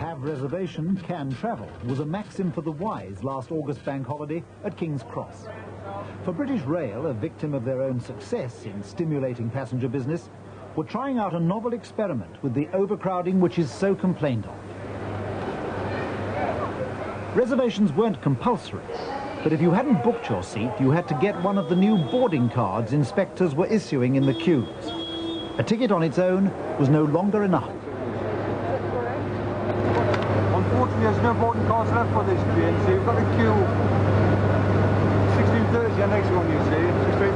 Have reservation, can travel was a maxim for the wise last August bank holiday at King's Cross. For British Rail, a victim of their own success in stimulating passenger business, were trying out a novel experiment with the overcrowding which is so complained of. Reservations weren't compulsory, but if you hadn't booked your seat, you had to get one of the new boarding cards inspectors were issuing in the queues. A ticket on its own was no longer enough. Unfortunately, there's no boarding cards left for this train, so you've got to queue 16:30, the next one, you see.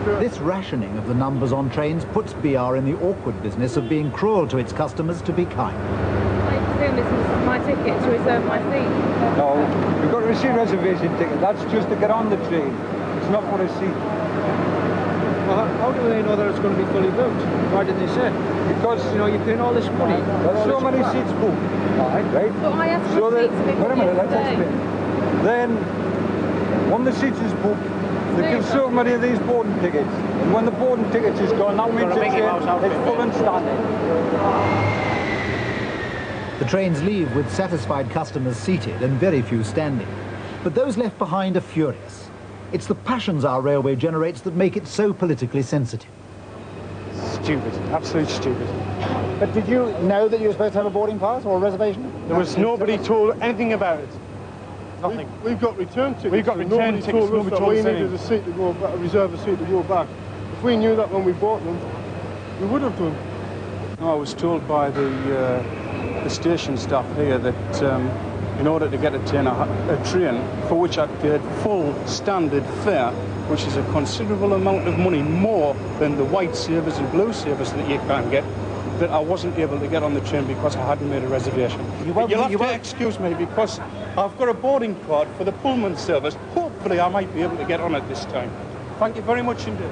16:30. This rationing of the numbers on trains puts BR in the awkward business of being cruel to its customers to be kind. I presume this is my ticket to reserve my seat. No, you've got to receive a reservation ticket. That's just to get on the train. It's not for a seat. Well, how do they know that it's going to be fully booked? Why did they say? Because, you know, you're paying all this money. There's so many seats booked. Right? But I asked So for that, seats to be wait a minute, let's yesterday. explain. Then, when the seats is booked, they give so many of these boarding tickets. And when the boarding tickets is gone, that means it's full and standing. The trains leave with satisfied customers seated and very few standing. But those left behind are furious. It's the passions our railway generates that make it so politically sensitive. Stupid, absolutely stupid. But did you know that you were supposed to have a boarding pass or a reservation? There was nobody told anything about it. Nothing. We've got return tickets. We've got return tickets. Nobody told us that we us needed a seat to go back, reserve a seat to go back. If we knew that when we bought them, we would have done. No, I was told by the station staff here that in order to get a train for which I'd paid full standard fare, which is a considerable amount of money more than the white service and blue service that you can get, that I wasn't able to get on the train because I hadn't made a reservation. You'll have to excuse me because I've got a boarding card for the Pullman service. Hopefully I might be able to get on it this time. Thank you very much indeed.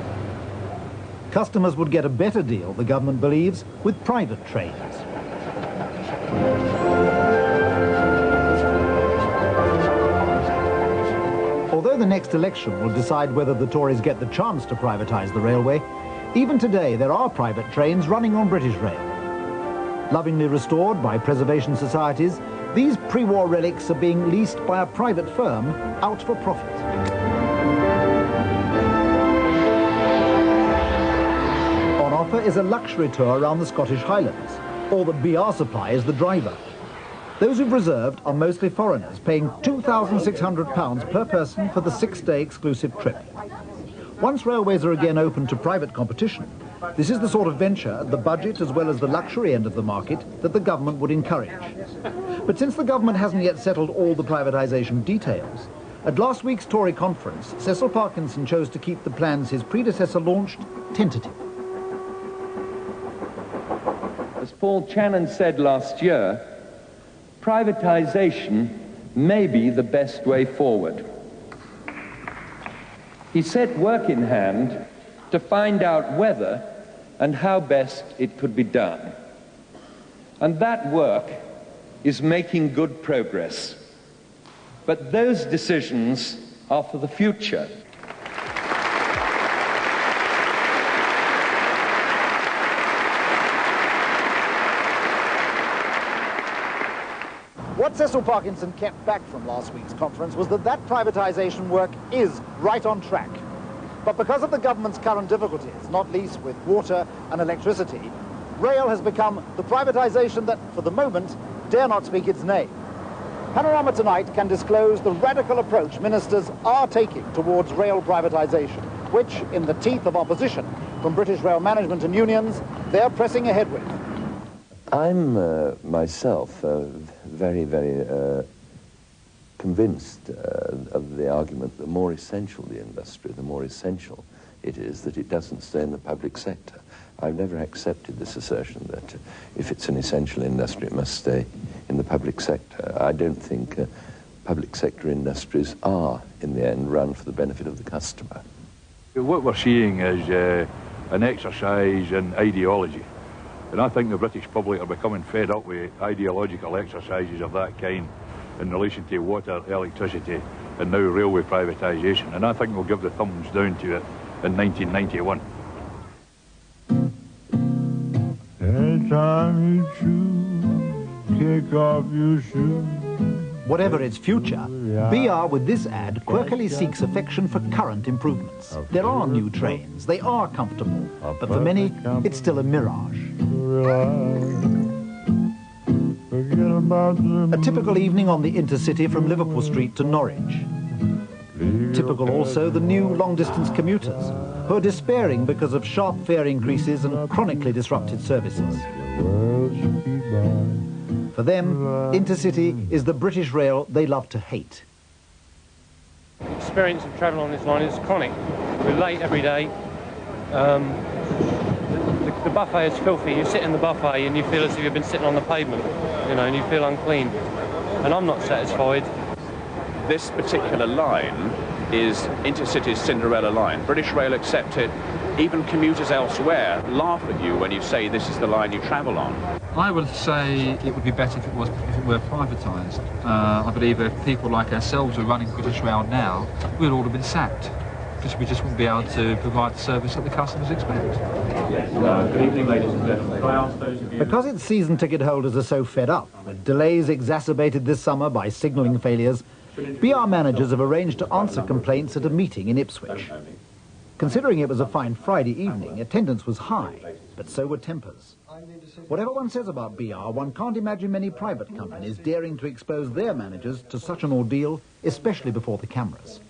Customers would get a better deal, the government believes, with private trains. Although the next election will decide whether the Tories get the chance to privatise the railway, even today there are private trains running on British Rail. Lovingly restored by preservation societies, these pre-war relics are being leased by a private firm out for profit. On offer is a luxury tour around the Scottish Highlands. All that BR supply is the driver. Those who've reserved are mostly foreigners, paying £2,600 per person for the 6-day exclusive trip. Once railways are again open to private competition, this is the sort of venture at the budget as well as the luxury end of the market that the government would encourage. But since the government hasn't yet settled all the privatisation details, at last week's Tory conference, Cecil Parkinson chose to keep the plans his predecessor launched tentative. As Paul Channon said last year, privatisation may be the best way forward. He set work in hand to find out whether and how best it could be done. And that work is making good progress. But those decisions are for the future. What Cecil Parkinson kept back from last week's conference was that privatisation work is right on track. But because of the government's current difficulties, not least with water and electricity, rail has become the privatisation that, for the moment, dare not speak its name. Panorama tonight can disclose the radical approach ministers are taking towards rail privatisation, which, in the teeth of opposition from British rail management and unions, they're pressing ahead with. I'm myself very, very convinced of the argument that the more essential the industry, the more essential it is that it doesn't stay in the public sector. I've never accepted this assertion that if it's an essential industry, it must stay in the public sector. I don't think public sector industries are, in the end, run for the benefit of the customer. What we're seeing is an exercise in ideology. And I think the British public are becoming fed up with ideological exercises of that kind in relation to water, electricity, and now railway privatisation. And I think we'll give the thumbs down to it in 1991. As I choose kick off your shoes. Whatever its future, BR with this ad quirkily seeks affection for current improvements. There are new trains, they are comfortable, but for many, it's still a mirage. A typical evening on the intercity from Liverpool Street to Norwich. Typical also the new long-distance commuters, who are despairing because of sharp fare increases and chronically disrupted services. For them, intercity is the British rail they love to hate. The experience of travel on this line is chronic. We're late every day. The buffet is filthy. You sit in the buffet and you feel as if you've been sitting on the pavement, you know, and you feel unclean. And I'm not satisfied. This particular line is Intercity's Cinderella line. British Rail accept it. Even commuters elsewhere laugh at you when you say this is the line you travel on. I would say it would be better if it were privatised. I believe if people like ourselves were running British Rail now, we'd all have been sacked. Because we just wouldn't be able to provide the service that the customers expect. Yes. Good evening, ladies and gentlemen. Can I ask those of you... Because its season ticket holders are so fed up, with delays exacerbated this summer by signalling failures, BR managers have arranged to answer complaints at a meeting in Ipswich. Considering it was a fine Friday evening, attendance was high, but so were tempers. Whatever one says about BR, one can't imagine many private companies daring to expose their managers to such an ordeal, especially before the cameras.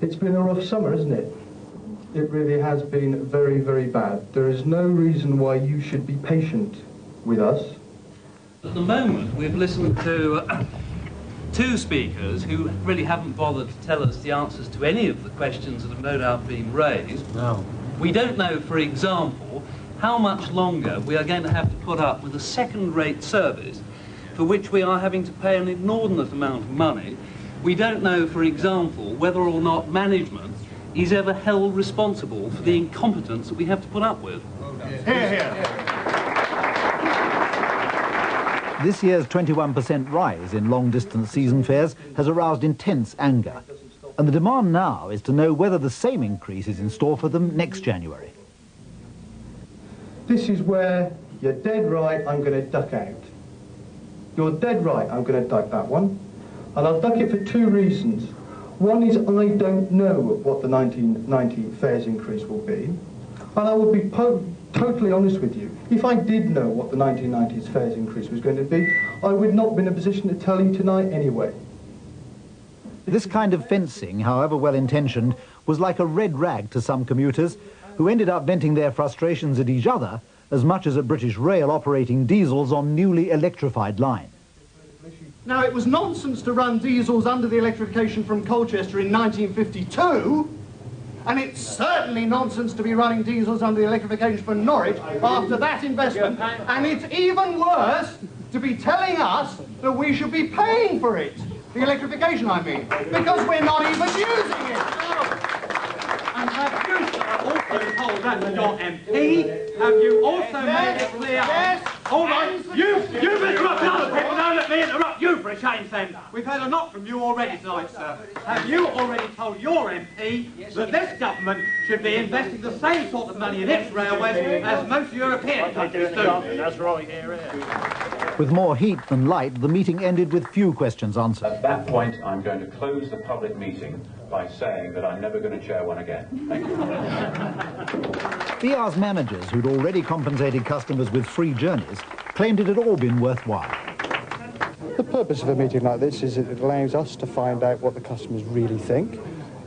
It's been a rough summer, isn't it? It really has been very, very bad. There is no reason why you should be patient with us. At the moment, we've listened to two speakers who really haven't bothered to tell us the answers to any of the questions that have no doubt been raised. No. We don't know, for example, how much longer we are going to have to put up with a second-rate service for which we are having to pay an inordinate amount of money. We don't know, for example, whether or not management is ever held responsible for the incompetence that we have to put up with. Hear, hear. This year's 21% rise in long-distance season fares has aroused intense anger, and the demand now is to know whether the same increase is in store for them next January. This is where you're dead right, I'm going to duck out. You're dead right, I'm going to duck that one. And I'll duck it for two reasons. One is I don't know what the 1990 fares increase will be. And I will be totally honest with you. If I did know what the 1990s fares increase was going to be, I would not be in a position to tell you tonight anyway. This kind of fencing, however well-intentioned, was like a red rag to some commuters who ended up venting their frustrations at each other as much as at British Rail operating diesels on newly electrified lines. Now, it was nonsense to run diesels under the electrification from Colchester in 1952, and it's certainly nonsense to be running diesels under the electrification from Norwich after that investment, and it's even worse to be telling us that we should be paying for it, the electrification I mean, because we're not even using it. And have you also told that to your MP? Have you also made it clear? Yes. All right. You interrupt other people. Don't let me interrupt you for a change, then. We've had a lot from you already tonight, sir. Have you already told your MP that this government should be investing the same sort of money in its railways as most European countries do? That's right here. With more heat than light, the meeting ended with few questions answered. At that point, I'm going to close the public meeting by saying that I'm never going to chair one again. Thank you. BR's managers, who'd already compensated customers with free journeys, claimed it had all been worthwhile. The purpose of a meeting like this is it allows us to find out what the customers really think.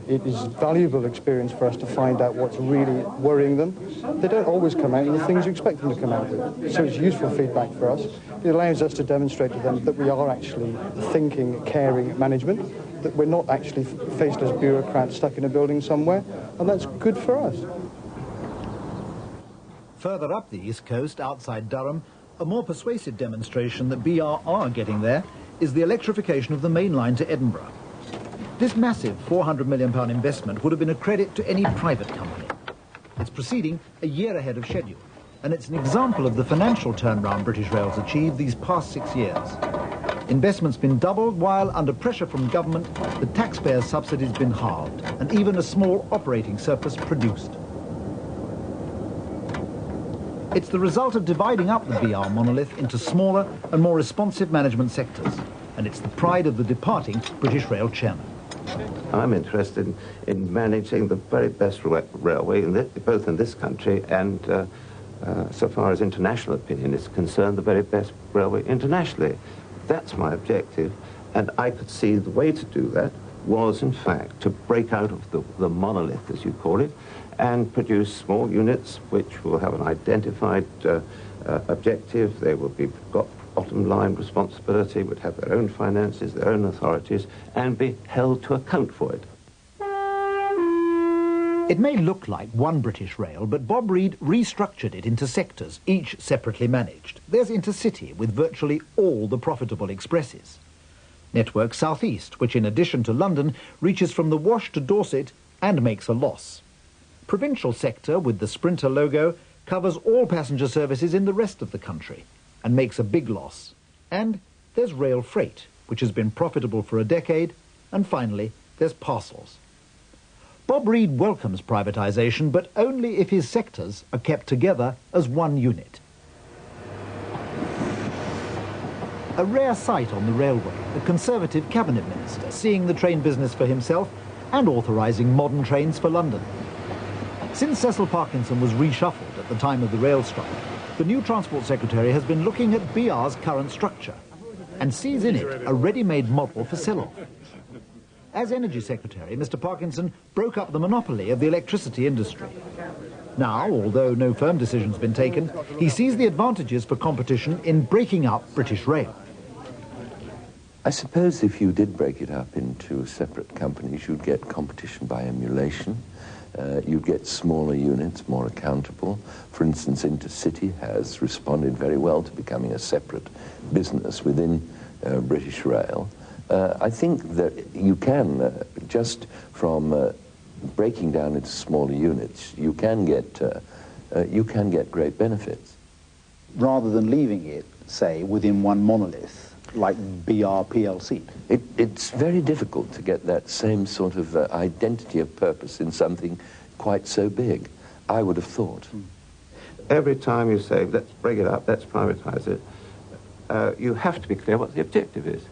It is valuable experience for us to find out what's really worrying them. They don't always come out with the things you expect them to come out with. So it's useful feedback for us. It allows us to demonstrate to them that we are actually thinking, caring management, that we're not actually faceless bureaucrats stuck in a building somewhere, and that's good for us. Further up the East Coast, outside Durham, a more persuasive demonstration that BR are getting there is the electrification of the main line to Edinburgh. This massive £400 million investment would have been a credit to any private company. It's proceeding a year ahead of schedule, and it's an example of the financial turnaround British Rail's achieved these past 6 years. Investment's been doubled, while under pressure from government, the taxpayers' subsidy's been halved, and even a small operating surplus produced. It's the result of dividing up the BR monolith into smaller and more responsive management sectors, and it's the pride of the departing British Rail chairman. I'm interested in managing the very best railway, both in this country and, so far as international opinion is concerned, the very best railway internationally. That's my objective, and I could see the way to do that was, in fact, to break out of the monolith, as you call it, and produce small units which will have an identified objective. They will be got bottom line responsibility, would have their own finances, their own authorities, and be held to account for it. It may look like one British Rail, but Bob Reid restructured it into sectors, each separately managed. There's Intercity, with virtually all the profitable expresses. Network South East, which in addition to London, reaches from the Wash to Dorset and makes a loss. Provincial sector, with the Sprinter logo, covers all passenger services in the rest of the country and makes a big loss. And there's Rail Freight, which has been profitable for a decade. And finally, there's Parcels. Bob Reid welcomes privatisation, but only if his sectors are kept together as one unit. A rare sight on the railway, a Conservative cabinet minister seeing the train business for himself and authorising modern trains for London. Since Cecil Parkinson was reshuffled at the time of the rail strike, the new Transport Secretary has been looking at BR's current structure and sees in it a ready-made model for sell-off. As Energy Secretary, Mr. Parkinson broke up the monopoly of the electricity industry. Now, although no firm decision's been taken, he sees the advantages for competition in breaking up British Rail. I suppose if you did break it up into separate companies, you'd get competition by emulation. You'd get smaller units, more accountable. For instance, Intercity has responded very well to becoming a separate business within British Rail. I think that you can, just from breaking down into smaller units, you can get great benefits. Rather than leaving it, say, within one monolith, like BR PLC? It's very difficult to get that same sort of identity of purpose in something quite so big, I would have thought. Every time you say, let's break it up, let's privatise it, you have to be clear what the objective is.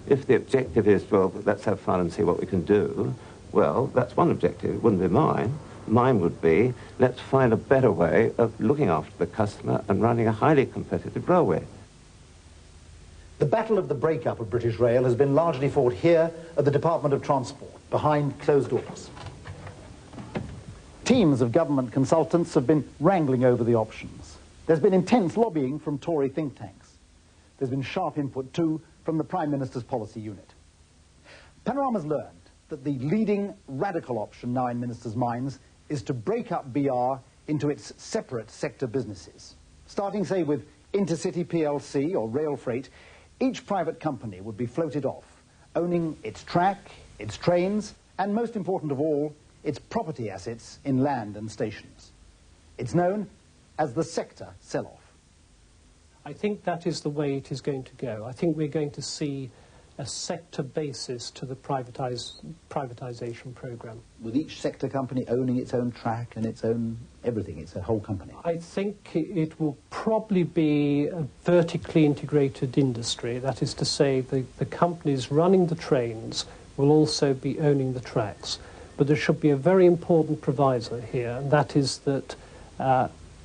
If the objective is, well, let's have fun and see what we can do, well, that's one objective. It wouldn't be mine. Mine would be, let's find a better way of looking after the customer and running a highly competitive railway. The battle of the breakup of British Rail has been largely fought here at the Department of Transport, behind closed doors. Teams of government consultants have been wrangling over the options. There's been intense lobbying from Tory think tanks. There's been sharp input, too, from the Prime Minister's policy unit. Panorama's learned that the leading radical option now in ministers' minds is to break up BR into its separate sector businesses. Starting, say, with Intercity PLC or Rail Freight, each private company would be floated off, owning its track, its trains, and most important of all, its property assets in land and stations. It's known as the sector sell-off. I think that is the way it is going to go. I think we're going to see a sector basis to the privatisation programme. With each sector company owning its own track and its own everything, it's a whole company. I think it will probably be a vertically integrated industry. That is to say, the companies running the trains will also be owning the tracks. But there should be a very important proviso here, and that is that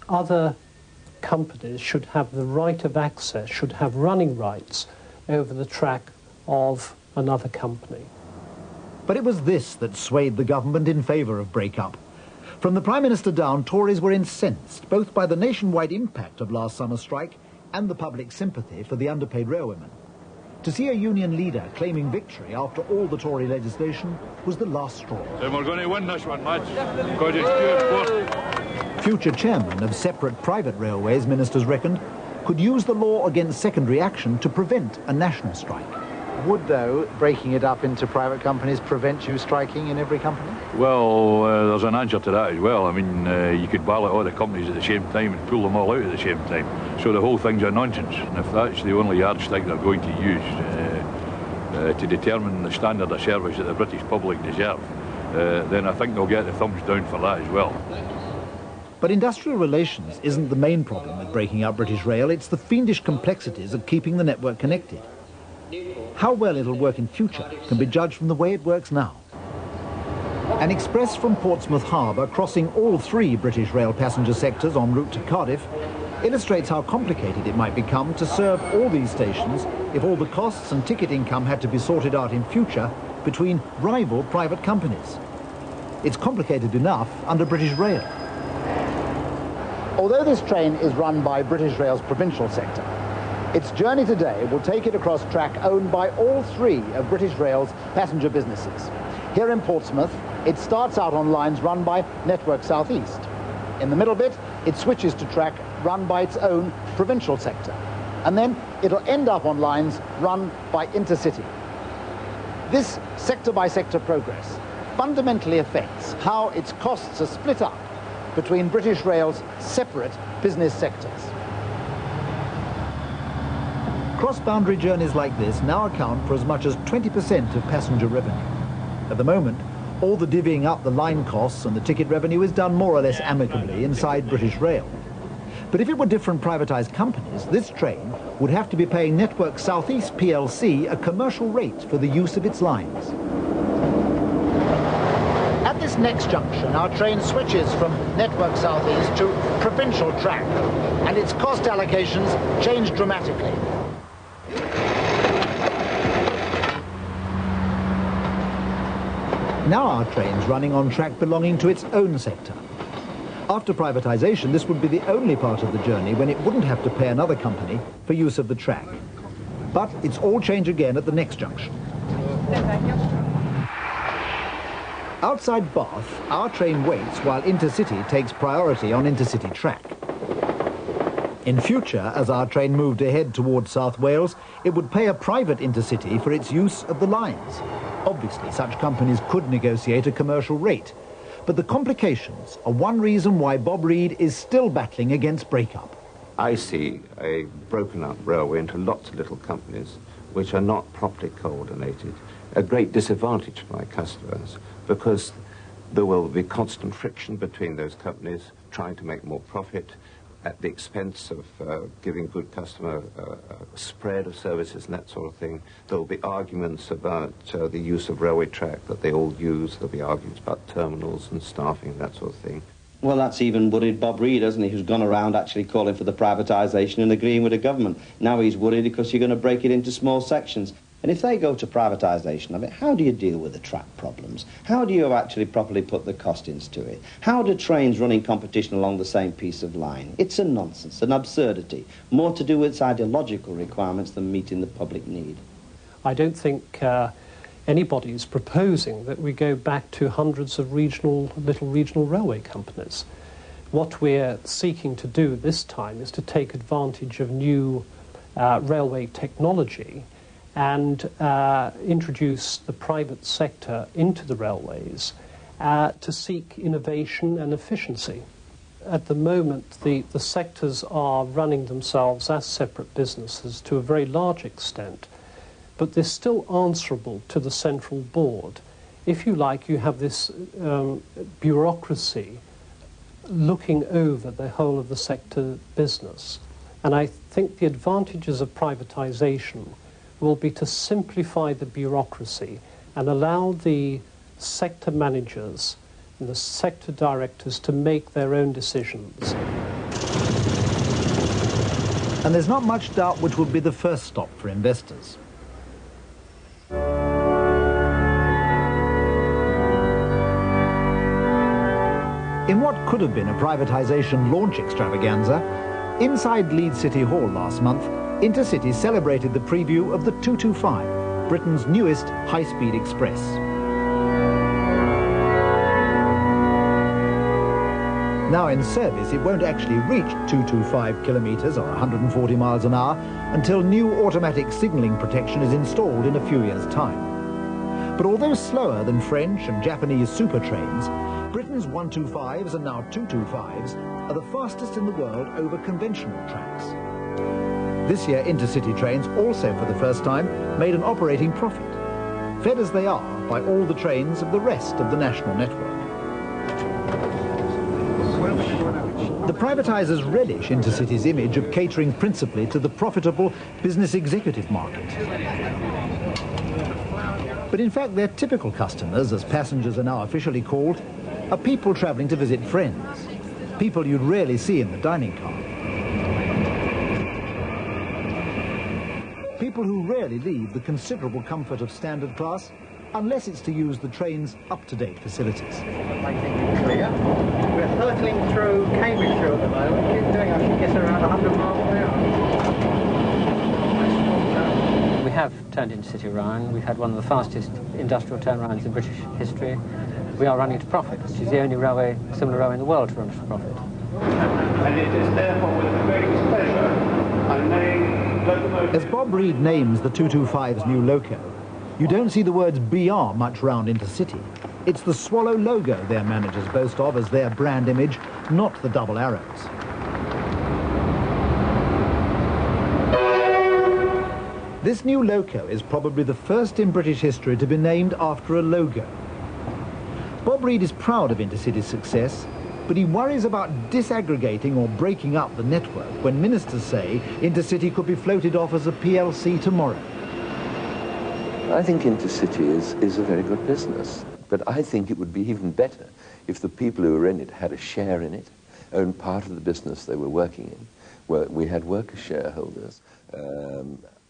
other companies should have the right of access, should have running rights over the track of another company. But it was this that swayed the government in favour of break-up. From the Prime Minister down, Tories were incensed, both by the nationwide impact of last summer's strike and the public sympathy for the underpaid railwomen. To see a union leader claiming victory after all the Tory legislation was the last straw. And we're going to win this one, lads, because it's too important. Future chairman of separate private railways, ministers reckoned, could use the law against secondary action to prevent a national strike. Would, though, breaking it up into private companies prevent you striking in every company? Well, there's an answer to that as well. I mean, you could ballot all the companies at the same time and pull them all out at the same time. So the whole thing's a nonsense. And if that's the only yardstick they're going to use to determine the standard of service that the British public deserve, then I think they'll get the thumbs down for that as well. But industrial relations isn't the main problem with breaking up British Rail, it's the fiendish complexities of keeping the network connected. How well it'll work in future can be judged from the way it works now. An express from Portsmouth Harbour crossing all 3 British Rail passenger sectors en route to Cardiff illustrates how complicated it might become to serve all these stations if all the costs and ticket income had to be sorted out in future between rival private companies. It's complicated enough under British Rail. Although this train is run by British Rail's provincial sector, its journey today will take it across track owned by all 3 of British Rail's passenger businesses. Here in Portsmouth, it starts out on lines run by Network South East. In the middle bit, it switches to track run by its own provincial sector. And then it'll end up on lines run by Intercity. This sector-by-sector progress fundamentally affects how its costs are split up between British Rail's separate business sectors. Cross-boundary journeys like this now account for as much as 20% of passenger revenue. At the moment, all the divvying up the line costs and the ticket revenue is done more or less amicably inside British Rail. But if it were different privatised companies, this train would have to be paying Network South East plc a commercial rate for the use of its lines. At this next junction, our train switches from Network South East to provincial track, and its cost allocations change dramatically. Now our train's running on track belonging to its own sector. After privatisation, this would be the only part of the journey when it wouldn't have to pay another company for use of the track. But it's all change again at the next junction. Outside Bath, our train waits while Intercity takes priority on Intercity track. In future, as our train moved ahead towards South Wales, it would pay a private Intercity for its use of the lines. Obviously, such companies could negotiate a commercial rate. But the complications are one reason why Bob Reid is still battling against breakup. I see a broken-up railway into lots of little companies which are not properly coordinated, a great disadvantage for my customers, because there will be constant friction between those companies trying to make more profit at the expense of giving good customer spread of services and that sort of thing. There will be arguments about the use of railway track that they all use. There will be arguments about terminals and staffing, that sort of thing. Well, that's even worried Bob Reid, hasn't he, who's gone around actually calling for the privatisation and agreeing with the government. Now he's worried because you're going to break it into small sections. And if they go to privatisation of it, how do you deal with the track problems? How do you actually properly put the costings to it? How do trains run in competition along the same piece of line? It's a nonsense, an absurdity, more to do with its ideological requirements than meeting the public need. I don't think anybody is proposing that we go back to hundreds of little regional railway companies. What we're seeking to do this time is to take advantage of new railway technology and introduce the private sector into the railways to seek innovation and efficiency. At the moment, the sectors are running themselves as separate businesses to a very large extent, but they're still answerable to the central board. If you like, you have this bureaucracy looking over the whole of the sector business. And I think the advantages of privatisation will be to simplify the bureaucracy and allow the sector managers and the sector directors to make their own decisions. And there's not much doubt which will be the first stop for investors. In what could have been a privatisation launch extravaganza, inside Leeds City Hall last month, Intercity celebrated the preview of the 225, Britain's newest high-speed express. Now in service, it won't actually reach 225 kilometres or 140 miles an hour until new automatic signalling protection is installed in a few years' time. But although slower than French and Japanese super trains, Britain's 125s and now 225s are the fastest in the world over conventional tracks. This year, Intercity trains also, for the first time, made an operating profit, fed as they are by all the trains of the rest of the national network. privatisers relish Intercity's image of catering principally to the profitable business executive market. But in fact, their typical customers, as passengers are now officially called, are people travelling to visit friends, people you'd rarely see in the dining car. People who rarely leave the considerable comfort of standard class unless it's to use the train's up-to-date facilities. Clear. We're hurtling through Cambridgeshire at the moment. We're doing, I think it's around 100 miles an hour. We have turned Intercity around. We've had one of the fastest industrial turnarounds in British history. We are running to profit, which is the only railway, similar railway in the world to run to profit. And it is therefore with the greatest pleasure I name locomotive... As Bob Reed names the 225's new loco, you don't see the words BR much round Intercity. It's the Swallow logo their managers boast of as their brand image, not the double arrows. This new loco is probably the first in British history to be named after a logo. Bob Reed is proud of Intercity's success, but he worries about disaggregating or breaking up the network when ministers say Intercity could be floated off as a PLC tomorrow. I think Intercity is a very good business, but I think it would be even better if the people who were in it had a share in it, owned part of the business they were working in, where we had worker shareholders.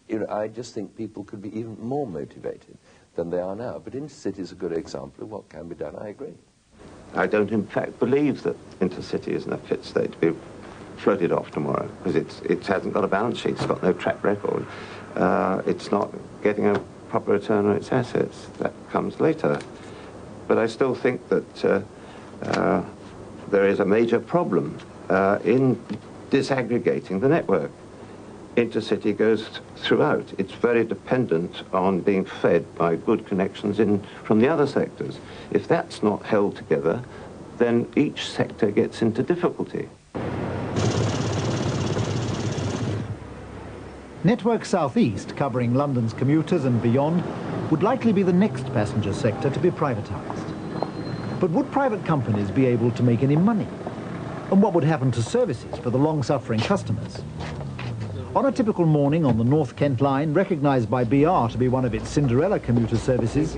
You know, I just think people could be even more motivated than they are now. But Intercity is a good example of what can be done. I agree. I don't, in fact, believe that Intercity is in a fit state to be floated off tomorrow, because it hasn't got a balance sheet, it's got no track record, it's not getting a proper return on its assets. That comes later. But I still think that there is a major problem in disaggregating the network. Intercity goes throughout. It's very dependent on being fed by good connections from the other sectors. If that's not held together, then each sector gets into difficulty. Network South East, covering London's commuters and beyond, would likely be the next passenger sector to be privatised. But would private companies be able to make any money? And what would happen to services for the long-suffering customers? On a typical morning on the North Kent line, recognised by BR to be one of its Cinderella commuter services,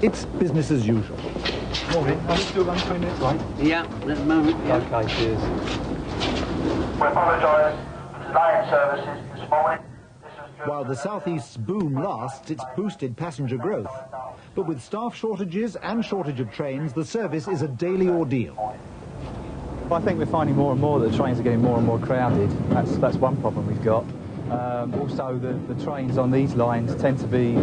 it's business as usual. Morning. Are we still running 20 minutes late? Yeah, at the moment. Yeah. Okay, cheers. We apologise. Line services this morning. While the South East's boom lasts, it's boosted passenger growth. But with staff shortages and shortage of trains, the service is a daily ordeal. I think we're finding more and more that the trains are getting more and more crowded. That's one problem we've got. Also, the trains on these lines tend to be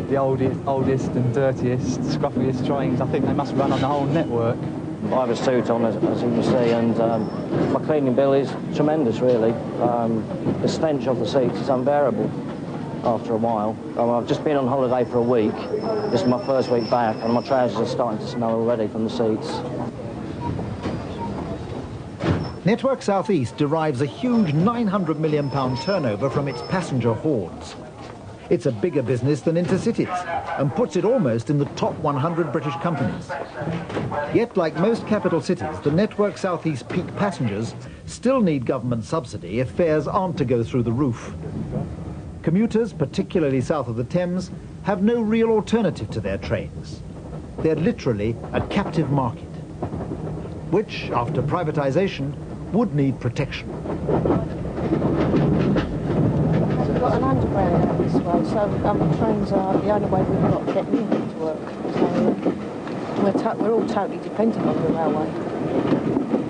the oldest and dirtiest, scruffiest trains. I think they must run on the whole network. I have a suit on, as you can see, and my cleaning bill is tremendous, really. The stench of the seats is unbearable after a while. I've just been on holiday for a week. This is my first week back, and my trousers are starting to smell already from the seats. Network South East derives a huge £900 million turnover from its passenger hordes. It's a bigger business than Intercity's and puts it almost in the top 100 British companies. Yet, like most capital cities, the Network South East peak passengers still need government subsidy if fares aren't to go through the roof. Commuters, particularly south of the Thames, have no real alternative to their trains. They're literally a captive market, which, after privatisation, would need protection. We've got an underground out this way, so trains are the only way we've got getting into work. So we're all totally dependent on the railway.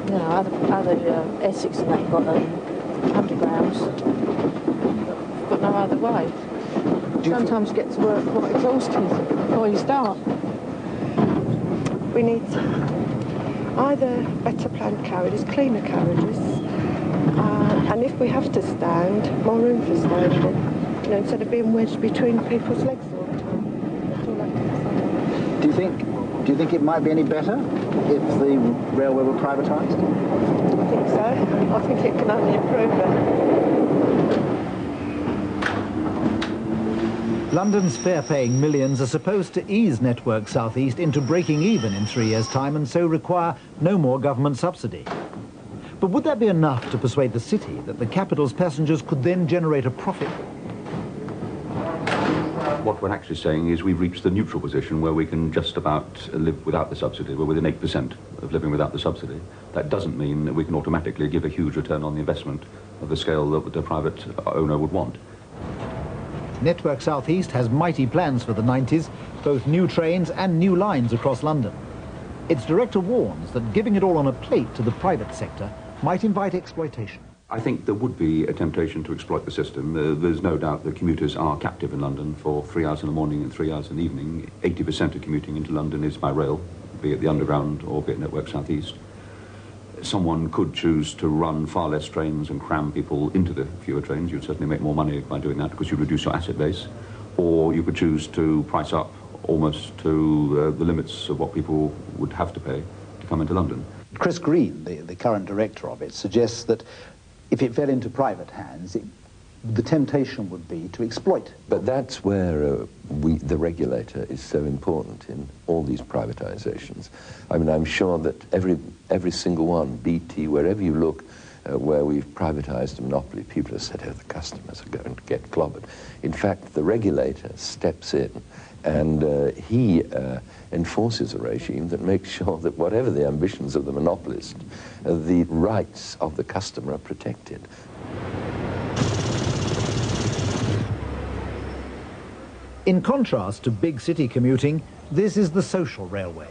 You know, other Essex and they've got undergrounds. We've got no other way. Sometimes you get to work quite exhausted before you start. We need either better planned carriages, cleaner carriages, and if we have to stand, more room for standing, you know, instead of being wedged between people's legs all the time. Do you think it might be any better if the railway were privatised? I think so. I think it can only improve it. London's fare-paying millions are supposed to ease Network South East into breaking even in 3 years' time and so require no more government subsidy. But would that be enough to persuade the city that the capital's passengers could then generate a profit? What we're actually saying is we've reached the neutral position where we can just about live without the subsidy. We're within 8% of living without the subsidy. That doesn't mean that we can automatically give a huge return on the investment of the scale that the private owner would want. Network South East has mighty plans for the 90s, both new trains and new lines across London. Its director warns that giving it all on a plate to the private sector might invite exploitation. I think there would be a temptation to exploit the system. There's no doubt that commuters are captive in London for 3 hours in the morning and 3 hours in the evening. 80% of commuting into London is by rail, be it the Underground or be it Network South East. Someone could choose to run far less trains and cram people into the fewer trains. You'd certainly make more money by doing that because you'd reduce your asset base. Or you could choose to price up almost to the limits of what people would have to pay to come into London. Chris Green, the current director of it, suggests that if it fell into private hands, the temptation would be to exploit. But that's where the regulator is so important in all these privatizations. I mean, I'm sure that every single one, BT, wherever you look, where we've privatized a monopoly, people have said, oh, the customers are going to get clobbered. In fact, the regulator steps in and he enforces a regime that makes sure that whatever the ambitions of the monopolist, the rights of the customer are protected. In contrast to big city commuting, this is the social railway.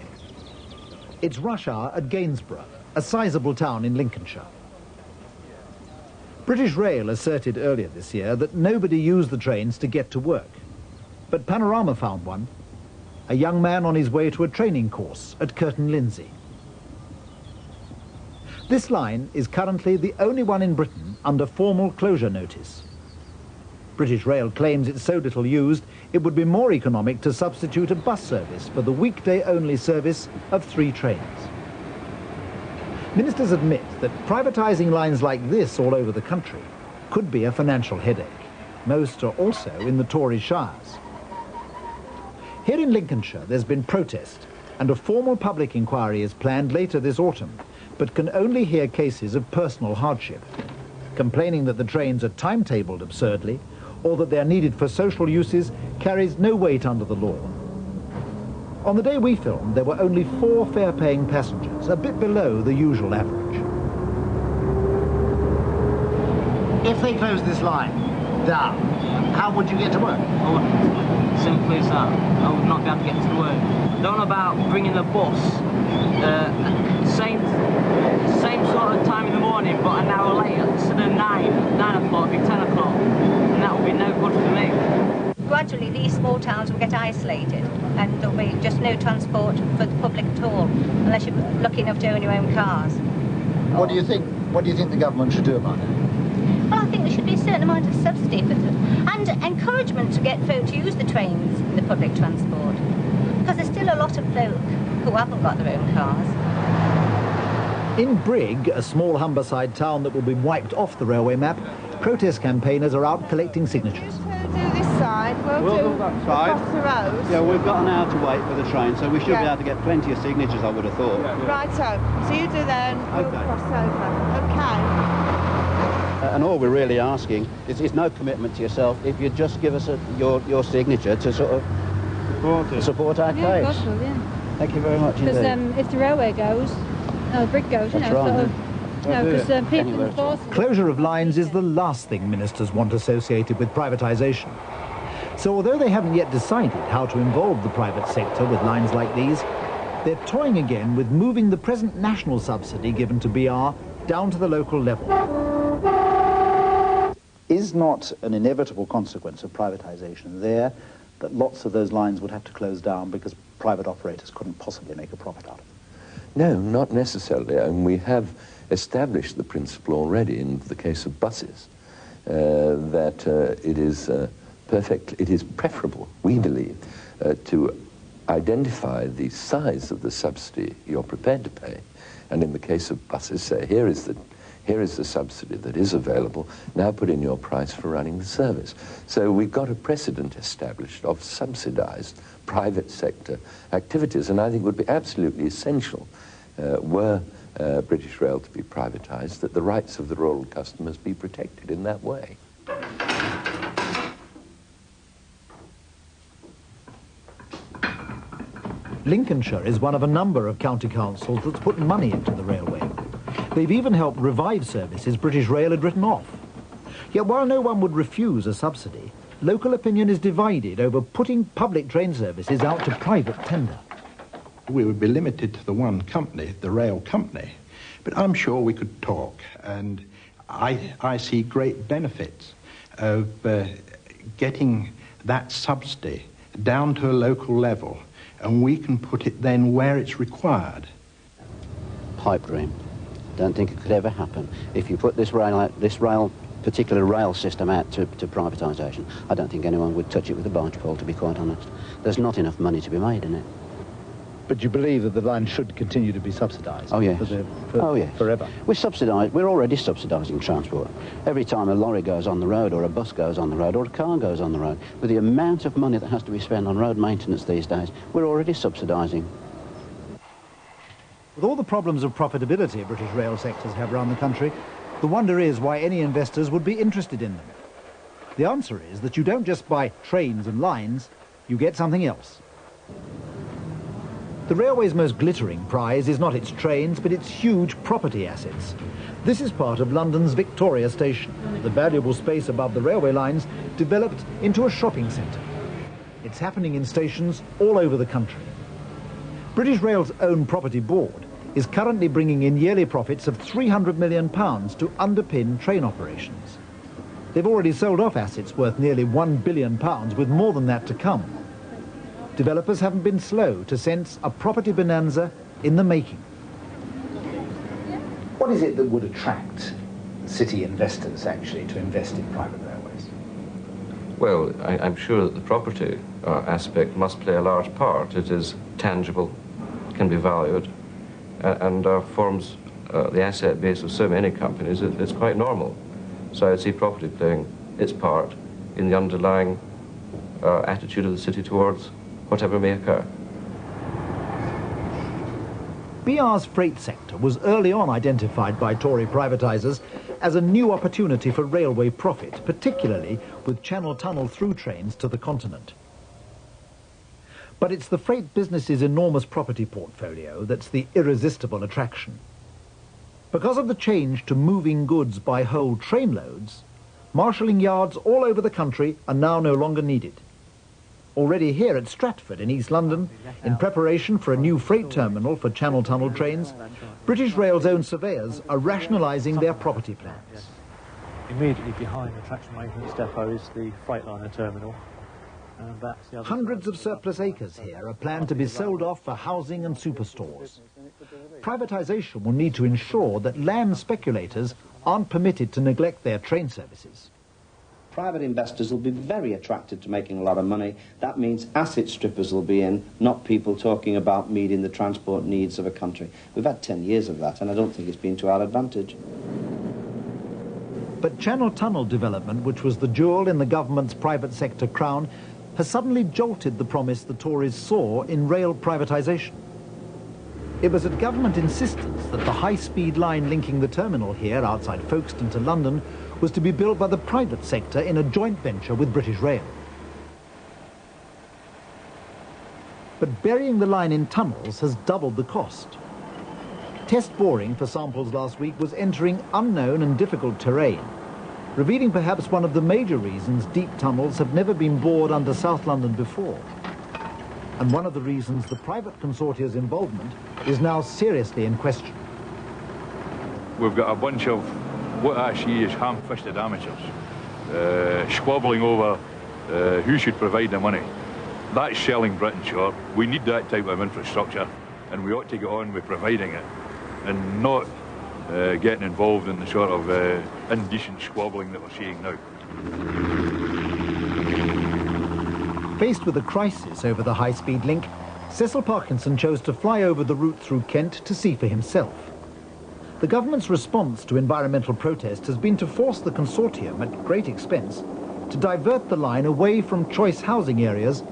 It's rush hour at Gainsborough, a sizable town in Lincolnshire. British Rail asserted earlier this year that nobody used the trains to get to work. But Panorama found one, a young man on his way to a training course at Curtin Lindsey. This line is currently the only one in Britain under formal closure notice. British Rail claims it's so little used, it would be more economic to substitute a bus service for the weekday-only service of 3 trains. Ministers admit that privatising lines like this all over the country could be a financial headache. Most are also in the Tory shires. Here in Lincolnshire, there's been protest, and a formal public inquiry is planned later this autumn, but can only hear cases of personal hardship, complaining that the trains are timetabled absurdly, or that they're needed for social uses carries no weight under the law. On the day we filmed, there were only 4 fare-paying passengers, a bit below the usual average. If they close this line down, how would you get to work? Simple as that. I would not be able to get to work. Don't know about bringing a bus, same sort of time in the morning, but an hour later, instead of 9 o'clock, it'd be 10 o'clock, and that would be no good for me. Gradually, these small towns will get isolated, and there'll be just no transport for the public at all, unless you're lucky enough to own your own cars. What do you think? What do you think the government should do about it? Well, I think there should be a certain amount of subsidy for them, and encouragement to get folk to use the trains and the public transport, because there's still a lot of folk who haven't got their own cars. In Brigg, a small Humberside town that will be wiped off the railway map, protest campaigners are out collecting signatures. This side, we'll do that side. Across the road. Yeah, we've got an hour to wait for the train, so we should be able to get plenty of signatures, I would have thought. Righto. So you do then, we'll cross over. Okay. And all we're really asking is no commitment to yourself if you just give us your signature to sort of support our case. Of course, yeah. Thank you very much indeed. Because if the railway goes, the Brigg goes, That's sort right, of, because people enforce it. Closure of lines is the last thing ministers want associated with privatisation. So although they haven't yet decided how to involve the private sector with lines like these, they're toying again with moving the present national subsidy given to BR down to the local level. Is not an inevitable consequence of privatisation there that lots of those lines would have to close down because private operators couldn't possibly make a profit out of it? No, not necessarily. And we have established the principle already in the case of buses, that it is preferable, we believe, to identify the size of the subsidy you're prepared to pay. And in the case of buses, say, here is the subsidy that is available, now put in your price for running the service. So we've got a precedent established of subsidized private sector activities, and I think would be absolutely essential were British Rail to be privatised, that the rights of the rural customers be protected in that way. Lincolnshire is one of a number of county councils that's put money into the railway. They've even helped revive services British Rail had written off. Yet while no one would refuse a subsidy, local opinion is divided over putting public train services out to private tender. We would be limited to the one company, the rail company, but I'm sure we could talk, and I see great benefits of getting that subsidy down to a local level, and we can put it then where it's required. Pipe dream. Don't think it could ever happen. If you put this particular rail system out to privatisation, I don't think anyone would touch it with a barge pole, to be quite honest. There's not enough money to be made in it. But you believe that the line should continue to be subsidised? Oh, yes. Forever? We're already subsidising transport. Every time a lorry goes on the road, or a bus goes on the road, or a car goes on the road, with the amount of money that has to be spent on road maintenance these days, we're already subsidising. With all the problems of profitability British rail sectors have around the country, the wonder is why any investors would be interested in them. The answer is that you don't just buy trains and lines, you get something else. The railway's most glittering prize is not its trains, but its huge property assets. This is part of London's Victoria Station, the valuable space above the railway lines developed into a shopping centre. It's happening in stations all over the country. British Rail's own property board is currently bringing in yearly profits of £300 million to underpin train operations. They've already sold off assets worth nearly £1 billion, with more than that to come. Developers haven't been slow to sense a property bonanza in the making. What is it that would attract city investors, actually, to invest in private railways? Well, I'm sure that the property aspect must play a large part. It is tangible, can be valued, and forms the asset base of so many companies. It's quite normal. So I'd see property playing its part in the underlying attitude of the city towards whatever may occur. BR's freight sector was early on identified by Tory privatisers as a new opportunity for railway profit, particularly with Channel Tunnel through trains to the continent. But it's the freight business's enormous property portfolio that's the irresistible attraction. Because of the change to moving goods by whole trainloads, marshalling yards all over the country are now no longer needed. Already here at Stratford in East London, in preparation for a new freight terminal for Channel Tunnel trains, British Rail's own surveyors are rationalising their property plans. Immediately behind the traction maintenance depot is the Freightliner terminal. Hundreds of surplus acres here are planned to be sold off for housing and superstores. Privatisation will need to ensure that land speculators aren't permitted to neglect their train services. Private investors will be very attracted to making a lot of money. That means asset strippers will be in, not people talking about meeting the transport needs of a country. We've had 10 years of that, and I don't think it's been to our advantage. But Channel Tunnel development, which was the jewel in the government's private sector crown, has suddenly jolted the promise the Tories saw in rail privatisation. It was at government insistence that the high-speed line linking the terminal here outside Folkestone to London was to be built by the private sector in a joint venture with British Rail. But burying the line in tunnels has doubled the cost. Test boring for samples last week was entering unknown and difficult terrain, revealing perhaps one of the major reasons deep tunnels have never been bored under South London before, and one of the reasons the private consortia's involvement is now seriously in question. We've got a bunch of what I see as ham-fisted amateurs squabbling over who should provide the money. That's selling Britain short. We need that type of infrastructure, and we ought to get on with providing it and not getting involved in the sort of indecent squabbling that we're seeing now. Faced with a crisis over the high-speed link, Cecil Parkinson chose to fly over the route through Kent to see for himself. The government's response to environmental protest has been to force the consortium, at great expense, to divert the line away from choice housing areas,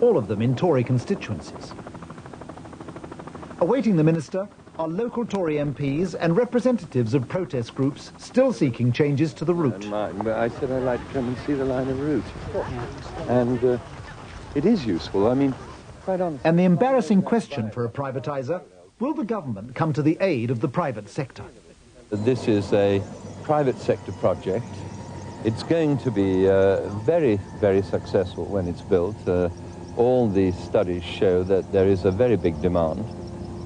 all of them in Tory constituencies. Awaiting the minister, are local Tory MPs and representatives of protest groups still seeking changes to the route. I said I'd like to come and see the line of route. And it is useful, I mean, quite honestly. And the embarrassing question for a privatiser, will the government come to the aid of the private sector? This is a private sector project. It's going to be very, very successful when it's built. All the studies show that there is a very big demand.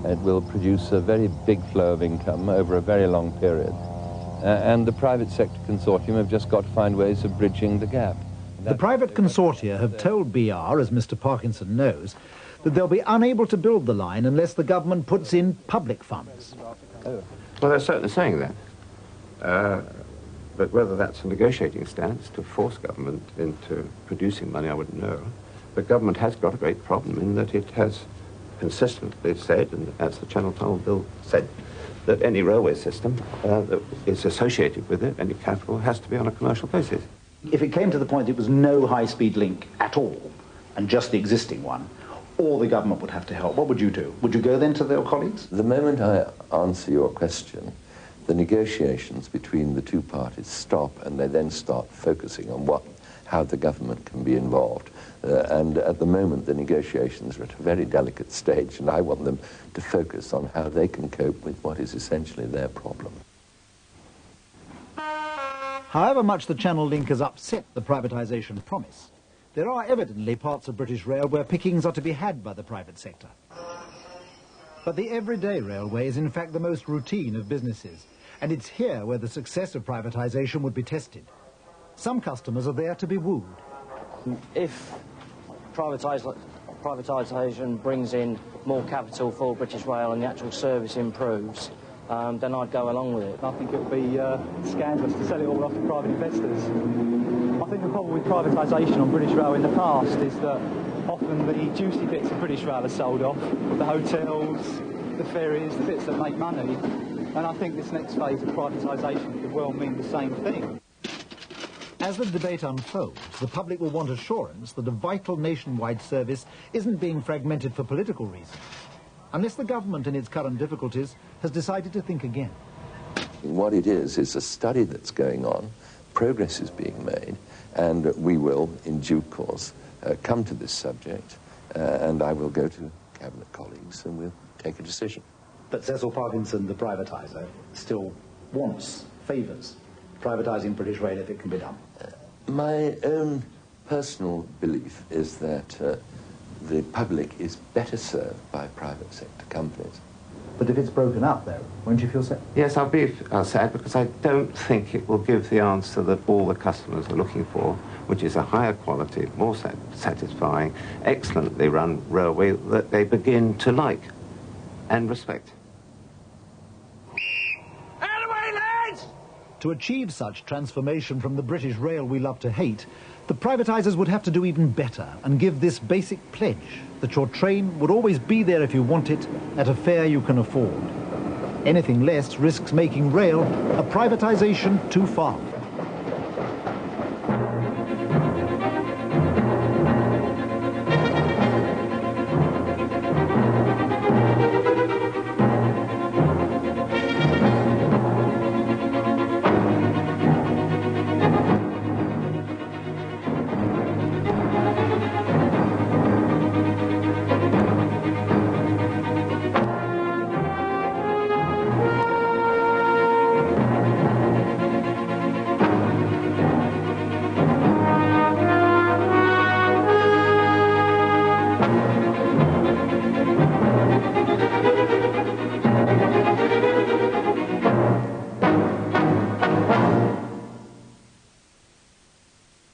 It will produce a very big flow of income over a very long period. And the private sector consortium have just got to find ways of bridging the gap. The private consortia have told BR, as Mr. Parkinson knows, that they'll be unable to build the line unless the government puts in public funds. Well, they're certainly saying that. But whether that's a negotiating stance to force government into producing money, I wouldn't know. But government has got a great problem in that it has consistently said, and as the Channel Tunnel Bill said, that any railway system that is associated with it, any capital, has to be on a commercial basis. If it came to the point it was no high-speed link at all, and just the existing one, or the government would have to help, what would you do? Would you go then to their colleagues? The moment I answer your question, the negotiations between the two parties stop, and they then start focusing on how the government can be involved. And at the moment, the negotiations are at a very delicate stage, and I want them to focus on how they can cope with what is essentially their problem. However much the Channel link has upset the privatisation promise, there are evidently parts of British Rail where pickings are to be had by the private sector. But the everyday railway is in fact the most routine of businesses, and it's here where the success of privatisation would be tested. Some customers are there to be wooed. If privatisation brings in more capital for British Rail and the actual service improves, then I'd go along with it. I think it would be scandalous to sell it all off to private investors. I think the problem with privatisation on British Rail in the past is that often the juicy bits of British Rail are sold off, the hotels, the ferries, the bits that make money, and I think this next phase of privatisation could well mean the same thing. As the debate unfolds, the public will want assurance that a vital nationwide service isn't being fragmented for political reasons, unless the government in its current difficulties has decided to think again. What it is a study that's going on, progress is being made, and we will, in due course, come to this subject, and I will go to Cabinet colleagues and we'll take a decision. But Cecil Parkinson, the privatiser, still wants, favours privatising British Rail if it can be done. My own personal belief is that the public is better served by private sector companies. But if it's broken up, though, won't you feel sad? Yes, I'll be sad because I don't think it will give the answer that all the customers are looking for, which is a higher quality, more satisfying, excellently run railway that they begin to like and respect. To achieve such transformation from the British Rail we love to hate, the privatisers would have to do even better and give this basic pledge that your train would always be there if you want it at a fare you can afford. Anything less risks making rail a privatisation too far.